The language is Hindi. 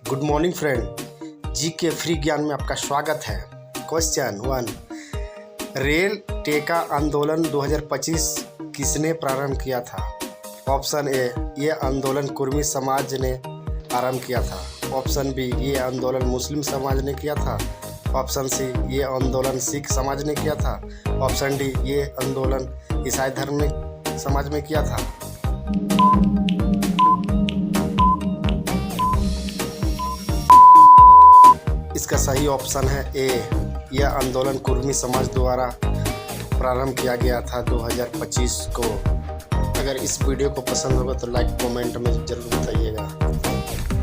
Good morning friend. जी के फ्री ज्ञान में आपका स्वागत है। क्वेश्चन 1, रेल टेका आंदोलन 2025 किसने प्रारंभ किया था? ऑप्शन ए, ये आंदोलन कुर्मी समाज ने आरंभ किया था। ऑप्शन बी, ये आंदोलन मुस्लिम समाज ने किया था। ऑप्शन सी, ये आंदोलन सिख समाज ने किया था। ऑप्शन डी, ये आंदोलन ईसाई धर्म समाज में किया था। इसका सही ऑप्शन है ए, यह आंदोलन कुर्मी समाज द्वारा प्रारंभ किया गया था 2025 को। अगर इस वीडियो को पसंद होगा तो लाइक कमेंट में ज़रूर बताइएगा।